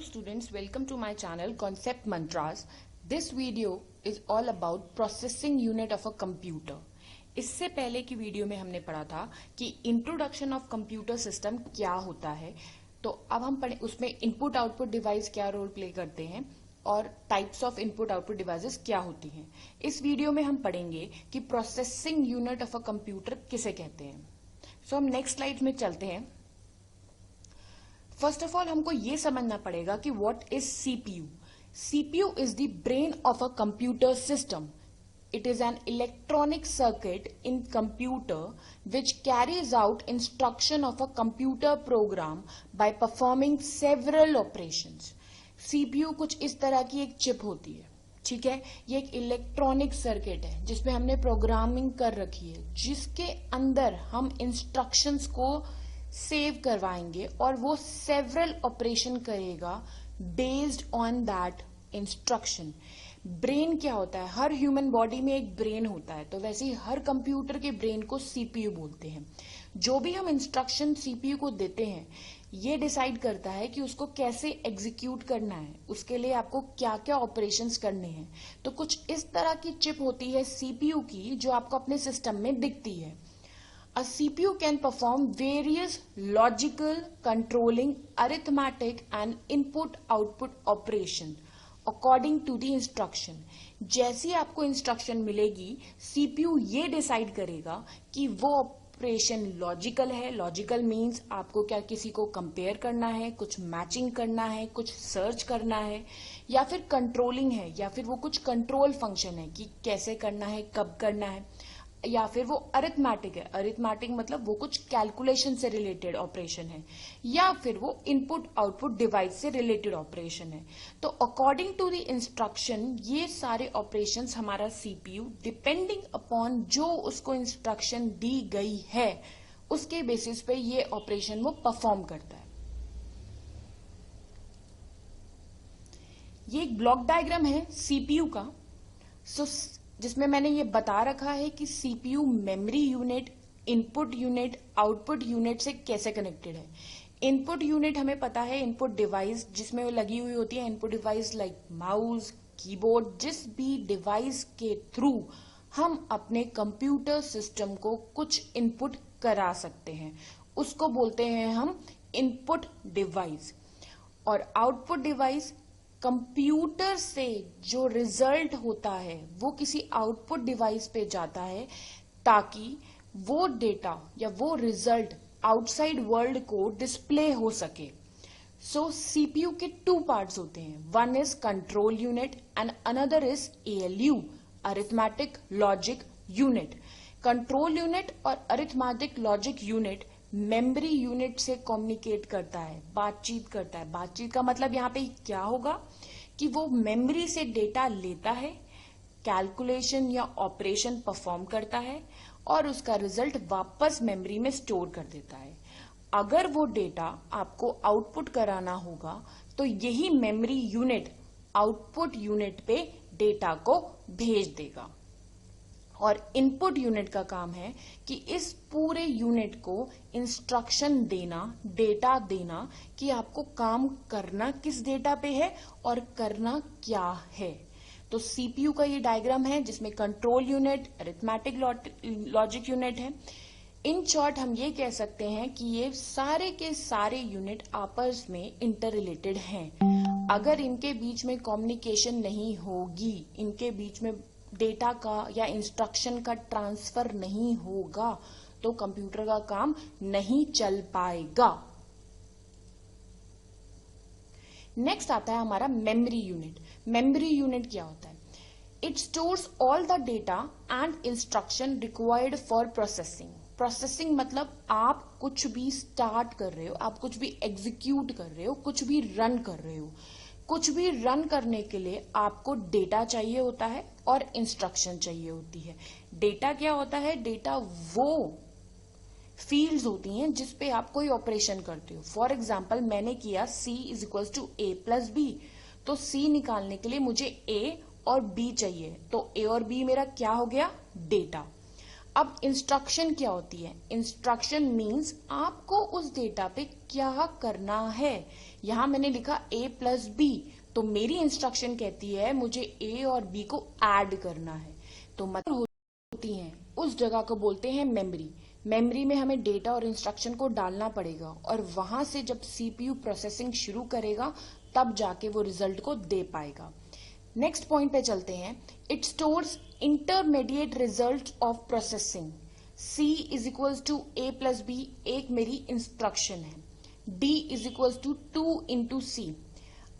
students, welcome to my channel Concept Mantras. This video is all about processing unit of a computer. इससे पहले की video में हमने पढ़ा था कि इंट्रोडक्शन ऑफ कंप्यूटर सिस्टम क्या होता है। तो अब हम पढ़े उसमें इनपुट आउटपुट डिवाइस क्या रोल प्ले करते हैं और types of input output devices क्या होती हैं। इस वीडियो में हम पढ़ेंगे कि processing unit of a computer किसे कहते हैं। सो हम नेक्स्ट स्लाइड में चलते हैं। फर्स्ट ऑफ ऑल हमको ये समझना पड़ेगा कि what is CPU. CPU is the brain of a computer system. It is an electronic circuit in computer which carries out instruction of a computer program by performing several operations. CPU कुछ इस तरह की एक chip होती है, ठीक है। ये एक इलेक्ट्रॉनिक सर्किट है जिसमें हमने प्रोग्रामिंग कर रखी है, जिसके अंदर हम इंस्ट्रक्शंस को सेव करवाएंगे और वो सेवरल ऑपरेशन करेगा based on that instruction. Brain क्या होता है? हर ह्यूमन बॉडी में एक ब्रेन होता है, तो वैसे ही हर कंप्यूटर के ब्रेन को सीपीयू बोलते हैं। जो भी हम इंस्ट्रक्शन सीपीयू को देते हैं, ये डिसाइड करता है कि उसको कैसे एग्जीक्यूट करना है, उसके लिए आपको क्या क्या ऑपरेशंस करने हैं। तो कुछ इस तरह की चिप होती है सीपीयू की, जो आपको अपने सिस्टम में दिखती है। A CPU can perform various logical, controlling, arithmetic and input-output operation according to the instruction. जैसी आपको इंस्ट्रक्शन मिलेगी, CPU ये डिसाइड करेगा कि वो ऑपरेशन लॉजिकल है। लॉजिकल मीन्स आपको क्या किसी को कंपेयर करना है, कुछ मैचिंग करना है, कुछ सर्च करना है, या फिर कंट्रोलिंग है, या फिर वो कुछ कंट्रोल फंक्शन है कि कैसे करना है, कब करना है, या फिर वो अरिथमेटिक है। अरिथमेटिक मतलब वो कुछ कैलकुलेशन से रिलेटेड ऑपरेशन है, या फिर वो इनपुट आउटपुट डिवाइस से रिलेटेड ऑपरेशन है। तो अकॉर्डिंग टू द इंस्ट्रक्शन ये सारे ऑपरेशंस हमारा सीपीयू डिपेंडिंग अपॉन जो उसको इंस्ट्रक्शन दी गई है उसके बेसिस पे ये ऑपरेशन वो परफॉर्म करता है। ये एक ब्लॉक डायग्राम है सीपीयू का, जिसमें मैंने ये बता रखा है कि CPU memory unit, input unit, output unit से कैसे कनेक्टेड है। इनपुट यूनिट हमें पता है, इनपुट डिवाइस जिसमें वो लगी हुई होती है, input device like mouse, keyboard, जिस भी डिवाइस के थ्रू हम अपने कंप्यूटर सिस्टम को कुछ इनपुट करा सकते हैं, उसको बोलते हैं हम इनपुट डिवाइस। और आउटपुट डिवाइस कंप्यूटर से जो रिजल्ट होता है वो किसी आउटपुट डिवाइस पे जाता है, ताकि वो डेटा या वो रिजल्ट आउटसाइड वर्ल्ड को डिस्प्ले हो सके। सो सीपीयू के टू पार्ट्स होते हैं, one is control unit and another is ALU, arithmetic logic unit. Control unit और arithmetic logic unit memory unit से कम्युनिकेट करता है, बातचीत करता है। बातचीत का मतलब यहाँ पे क्या होगा कि वो मेमोरी से डेटा लेता है, कैलकुलेशन या ऑपरेशन परफॉर्म करता है और उसका रिजल्ट वापस मेमोरी में स्टोर कर देता है। अगर वो डेटा आपको आउटपुट कराना होगा तो यही मेमोरी यूनिट आउटपुट यूनिट पे डेटा को भेज देगा। और इनपुट यूनिट का काम है कि इस पूरे यूनिट को इंस्ट्रक्शन देना, डेटा देना कि आपको काम करना किस डेटा पे है और करना क्या है। तो सीपीयू का ये डायग्राम है जिसमें control unit, arithmetic logic unit है। इन शॉर्ट हम ये कह सकते हैं कि ये सारे के सारे यूनिट आपस में इंटर रिलेटेड हैं। अगर इनके बीच में कम्युनिकेशन नहीं होगी, इनके बीच में डेटा का या इंस्ट्रक्शन का ट्रांसफर नहीं होगा, तो कंप्यूटर का काम नहीं चल पाएगा। नेक्स्ट आता है हमारा मेमोरी यूनिट। मेमोरी यूनिट क्या होता है? It stores all the data and instruction required for processing. Processing मतलब आप कुछ भी स्टार्ट कर रहे हो, आप कुछ भी एग्जीक्यूट कर रहे हो, कुछ भी रन कर रहे हो। कुछ भी रन करने के लिए आपको डेटा चाहिए होता है और इंस्ट्रक्शन चाहिए होती है। डेटा क्या होता है? डेटा वो फील्ड्स होती हैं जिस पे आप कोई ऑपरेशन करते हो। फॉर एग्जाम्पल मैंने किया C is equals to A plus B, तो C निकालने के लिए मुझे A और B चाहिए, तो A और B मेरा क्या हो गया? डेटा। अब इंस्ट्रक्शन क्या होती है? इंस्ट्रक्शन मीन्स आपको उस डेटा पे क्या करना है। यहां मैंने लिखा a+b, तो मेरी इंस्ट्रक्शन कहती है मुझे a और b को ऐड करना है। तो मतलब होती है उस जगह को बोलते हैं मेमोरी। मेमोरी में हमें डेटा और इंस्ट्रक्शन को डालना पड़ेगा और वहां से जब सीपीयू प्रोसेसिंग शुरू करेगा तब जाके वो रिजल्ट को दे पाएगा। नेक्स्ट पॉइंट पे चलते हैं। It stores intermediate result of processing. C is equals to a+b एक मेरी इंस्ट्रक्शन है। D is equals to 2 into C।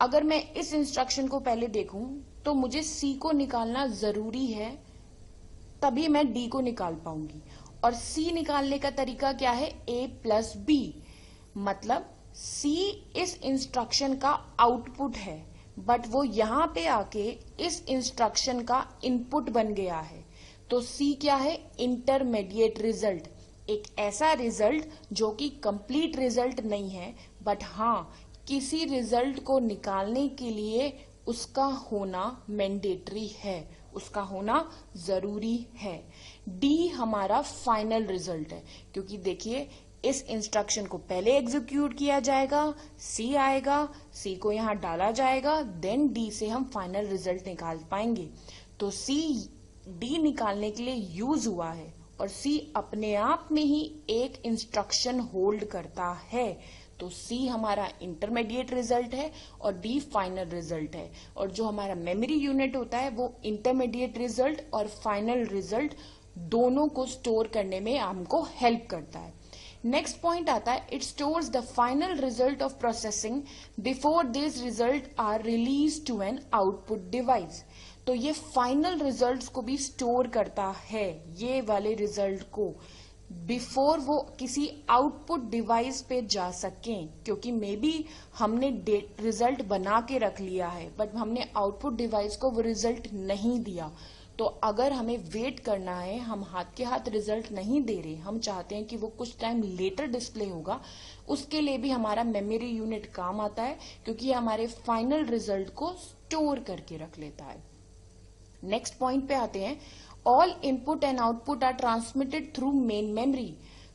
अगर मैं इस इंस्ट्रक्शन को पहले देखूं तो मुझे C को निकालना जरूरी है, तभी मैं D को निकाल पाऊंगी। और C निकालने का तरीका क्या है? a+b। मतलब C इस इंस्ट्रक्शन का आउटपुट है, बट वो यहां पे आके इस इंस्ट्रक्शन का इनपुट बन गया है। तो C क्या है? Intermediate result. एक ऐसा रिजल्ट जो कि कंप्लीट रिजल्ट नहीं है, बट हाँ किसी रिजल्ट को निकालने के लिए उसका होना मैंडेटरी है, उसका होना जरूरी है। D हमारा फाइनल रिजल्ट है, क्योंकि देखिए इस इंस्ट्रक्शन को पहले एग्जीक्यूट किया जाएगा, C आएगा, C को यहां डाला जाएगा, देन D से हम फाइनल रिजल्ट निकाल पाएंगे। तो C D निकालने के लिए यूज हुआ है और C अपने आप में ही एक इंस्ट्रक्शन होल्ड करता है। तो C हमारा इंटरमीडिएट रिजल्ट है और D फाइनल रिजल्ट है। और जो हमारा मेमोरी यूनिट होता है वो इंटरमीडिएट रिजल्ट और फाइनल रिजल्ट दोनों को स्टोर करने में हमको हेल्प करता है। नेक्स्ट पॉइंट आता है, it stores the final result of processing before this result are release to an output device. तो ये फाइनल रिजल्ट्स को भी स्टोर करता है, ये वाले रिजल्ट को, बिफोर वो किसी आउटपुट डिवाइस पे जा सकें। क्योंकि मे बी हमने रिजल्ट बना के रख लिया है बट हमने आउटपुट डिवाइस को वो रिजल्ट नहीं दिया। तो अगर हमें वेट करना है, हम हाथ के हाथ रिजल्ट नहीं दे रहे, हम चाहते हैं कि वो कुछ टाइम लेटर डिस्प्ले होगा, उसके लिए भी हमारा मेमोरी यूनिट काम आता है, क्योंकि हमारे फाइनल रिजल्ट को स्टोर करके रख लेता है। नेक्स्ट पॉइंट पे आते हैं, all input and output are transmitted through main memory.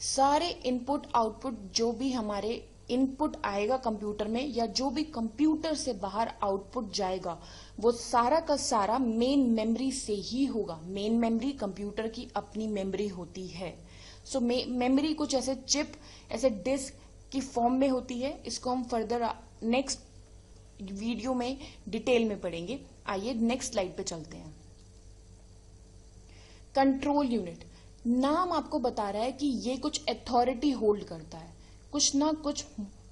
सारे इनपुट आउटपुट जो भी हमारे इनपुट आएगा कंप्यूटर में या जो भी कंप्यूटर से बाहर आउटपुट जाएगा वो सारा का सारा मेन मेमोरी से ही होगा। मेन मेमोरी कंप्यूटर की अपनी मेमोरी होती है। सो मेमोरी कुछ ऐसे चिप, ऐसे डिस्क की फॉर्म में होती है। इसको हम फर्दर नेक्स्ट वीडियो में डिटेल में पढ़ेंगे। आइए नेक्स्ट स्लाइड पे चलते हैं। कंट्रोल यूनिट, नाम आपको बता रहा है कि ये कुछ अथॉरिटी होल्ड करता है, कुछ ना कुछ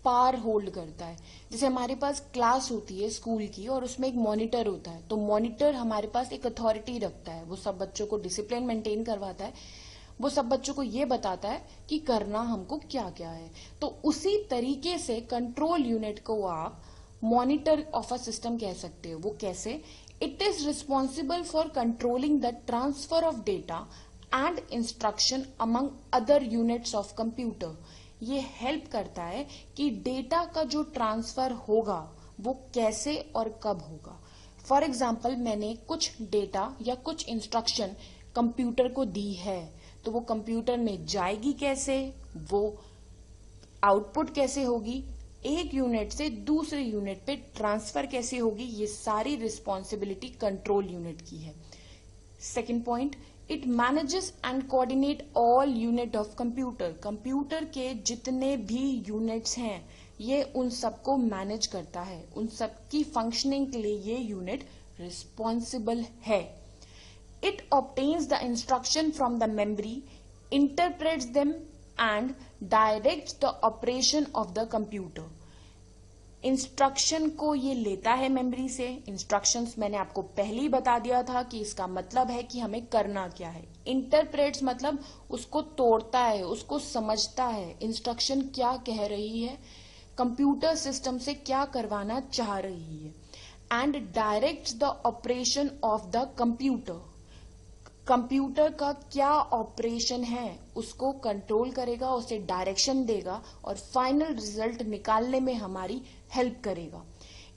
पावर होल्ड करता है। जैसे हमारे पास क्लास होती है स्कूल की और उसमें एक मॉनिटर होता है, तो मॉनिटर हमारे पास एक अथॉरिटी रखता है, वो सब बच्चों को डिसिप्लिन मेंटेन करवाता है, वो सब बच्चों को ये बताता है कि करना हमको क्या क्या है। तो उसी तरीके से कंट्रोल यूनिट को आप मॉनिटर ऑफ अ सिस्टम कह सकते हो। वो कैसे? It is responsible for controlling the transfer of data and instruction among other units of computer. ये हेल्प करता है कि डेटा का जो ट्रांसफर होगा वो कैसे और कब होगा। फॉर एग्जाम्पल, मैंने कुछ डेटा या कुछ इंस्ट्रक्शन कंप्यूटर को दी है, तो वो कंप्यूटर में जाएगी कैसे, वो आउटपुट कैसे होगी, एक यूनिट से दूसरे यूनिट पे ट्रांसफर कैसे होगी, ये सारी रिस्पॉन्सिबिलिटी कंट्रोल यूनिट की है। Second point, it manages and coordinate all unit of computer. Computer के जितने भी यूनिट्स हैं ये उन सबको मैनेज करता है, उन सबकी फंक्शनिंग के लिए ये यूनिट रिस्पॉन्सिबल है। It obtains the instruction from the memory, interprets them and directs the operation of the computer. Instruction को ये लेता है मेमोरी से। इंस्ट्रक्शंस मैंने आपको पहले ही बता दिया था कि इसका मतलब है कि हमें करना क्या है। इंटरप्रेट्स मतलब उसको तोड़ता है, उसको समझता है, इंस्ट्रक्शन क्या कह रही है, कंप्यूटर सिस्टम से क्या करवाना चाह रही है। And directs the operation of the computer, computer का क्या ऑपरेशन है उसको कंट्रोल करेगा, उसे डायरेक्शन देगा और फाइनल रिजल्ट निकालने में हमारी हेल्प करेगा।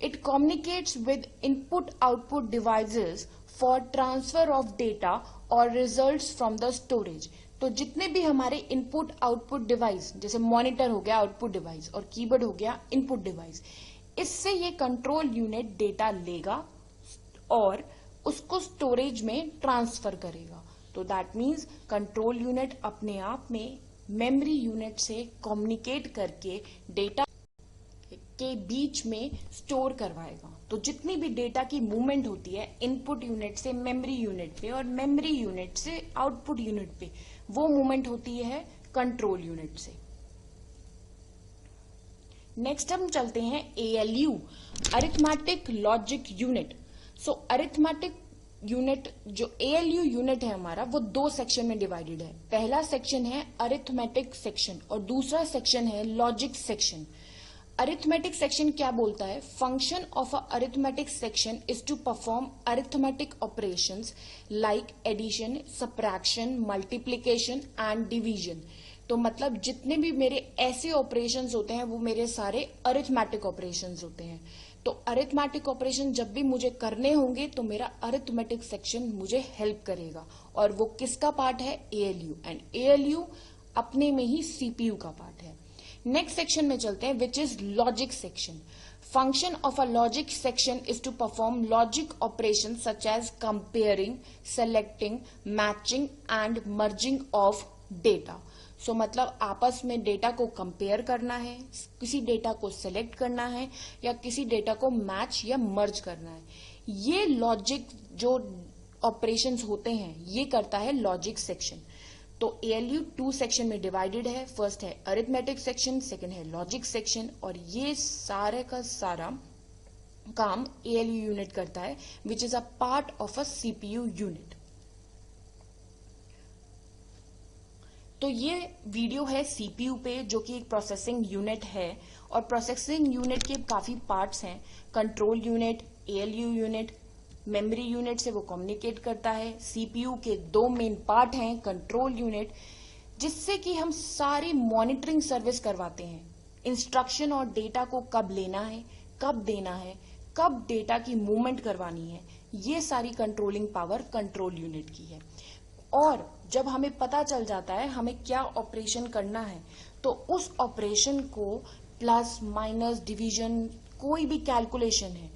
It communicates with input output devices for transfer of data और रिजल्ट्स फ्रॉम द स्टोरेज। तो जितने भी हमारे इनपुट आउटपुट डिवाइस, जैसे मॉनिटर हो गया आउटपुट डिवाइस और कीबोर्ड हो गया इनपुट डिवाइस, इससे ये कंट्रोल यूनिट डेटा लेगा और उसको स्टोरेज में ट्रांसफर करेगा। तो दैट मीन्स कंट्रोल यूनिट अपने आप में मेमोरी यूनिट से कम्युनिकेट करके डेटा के बीच में स्टोर करवाएगा। तो जितनी भी डेटा की मूवमेंट होती है इनपुट यूनिट से मेमोरी यूनिट पे और मेमोरी यूनिट से आउटपुट यूनिट पे, वो मूवमेंट होती है कंट्रोल यूनिट से। नेक्स्ट हम चलते हैं ALU, अरिथमेटिक लॉजिक यूनिट। सो अरिथमेटिक यूनिट जो ALU यूनिट है हमारा, वो 2 सेक्शन में डिवाइडेड है। पहला सेक्शन है अरिथमेटिक सेक्शन और दूसरा सेक्शन है लॉजिक सेक्शन। अरिथमेटिक सेक्शन क्या बोलता है? Function of a arithmetic section is to perform arithmetic operations like addition, subtraction, multiplication and division. तो मतलब जितने भी मेरे ऐसे ऑपरेशंस होते हैं वो मेरे सारे अरिथमेटिक ऑपरेशंस होते हैं। तो अरिथमेटिक ऑपरेशन जब भी मुझे करने होंगे तो मेरा अरिथमेटिक सेक्शन मुझे हेल्प करेगा, और वो किसका पार्ट है? ALU। एंड ALU अपने में ही CPU का पार्ट है। नेक्स्ट सेक्शन में चलते हैं, which is logic section. Function of a logic section is to perform logic operation such as comparing, selecting, matching and merging of data. So मतलब आपस में डेटा को कंपेयर करना है, किसी डेटा को सिलेक्ट करना है या किसी डेटा को मैच या मर्ज करना है। ये लॉजिक जो ऑपरेशंस होते हैं ये करता है लॉजिक सेक्शन। तो ALU 2 सेक्शन में डिवाइडेड है। फर्स्ट है अरिथमेटिक सेक्शन, सेकंड है लॉजिक सेक्शन, और ये सारे का सारा काम ALU यूनिट करता है, which is a part of a CPU unit. तो ये वीडियो है CPU पे, जो कि एक प्रोसेसिंग यूनिट है, और प्रोसेसिंग यूनिट के काफी पार्ट्स हैं। Control unit, ALU unit, memory unit से वो कम्युनिकेट करता है। CPU के 2 मेन पार्ट हैं, कंट्रोल यूनिट जिससे कि हम सारी मॉनिटरिंग सर्विस करवाते हैं, इंस्ट्रक्शन और डेटा को कब लेना है, कब देना है, कब डेटा की मूवमेंट करवानी है, ये सारी कंट्रोलिंग पावर कंट्रोल यूनिट की है। और जब हमें पता चल जाता है हमें क्या ऑपरेशन करना है, तो उस ऑपरेशन को प्लस माइनस डिवीजन कोई भी कैलकुलेशन है,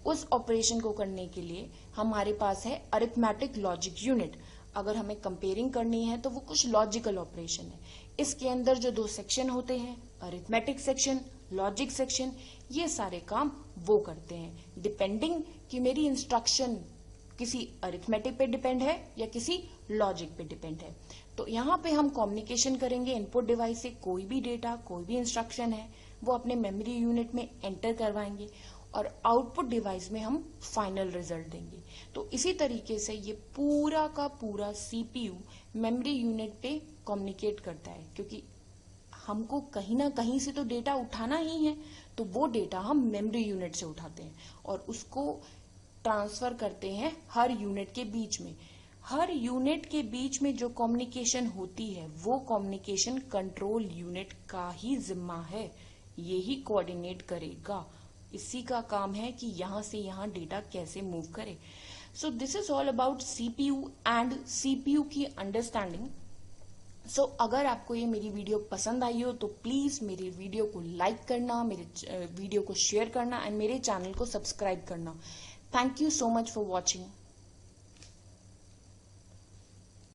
उस ऑपरेशन को करने के लिए हमारे पास है अरिथमेटिक लॉजिक यूनिट। अगर हमें कंपेयरिंग करनी है तो वो कुछ लॉजिकल ऑपरेशन है। इसके अंदर जो 2 सेक्शन होते हैं, अरिथमेटिक सेक्शन, लॉजिक सेक्शन, ये सारे काम वो करते हैं, डिपेंडिंग कि मेरी इंस्ट्रक्शन किसी अरिथमेटिक पे डिपेंड है या किसी लॉजिक पे डिपेंड है। तो यहाँ पे हम कम्युनिकेशन करेंगे इनपुट डिवाइस से, कोई भी डेटा, कोई भी इंस्ट्रक्शन है वो अपने मेमोरी यूनिट में एंटर करवाएंगे और आउटपुट डिवाइस में हम फाइनल रिजल्ट देंगे। तो इसी तरीके से ये पूरा का पूरा CPU मेमोरी यूनिट पे कम्युनिकेट करता है, क्योंकि हमको कहीं ना कहीं से तो डेटा उठाना ही है, तो वो डेटा हम मेमोरी यूनिट से उठाते हैं और उसको ट्रांसफर करते हैं हर यूनिट के बीच में। हर यूनिट के बीच में जो कम्युनिकेशन होती है वो कम्युनिकेशन कंट्रोल यूनिट का ही जिम्मा है, यही कोऑर्डिनेट करेगा। इसी का काम है कि यहां से यहां डेटा कैसे मूव करे। So this is all about CPU and CPU की अंडरस्टैंडिंग। सो अगर आपको ये मेरी वीडियो पसंद आई हो तो प्लीज मेरी वीडियो को लाइक करना, मेरे वीडियो को शेयर करना एंड मेरे चैनल को सब्सक्राइब करना। Thank you so much for watching.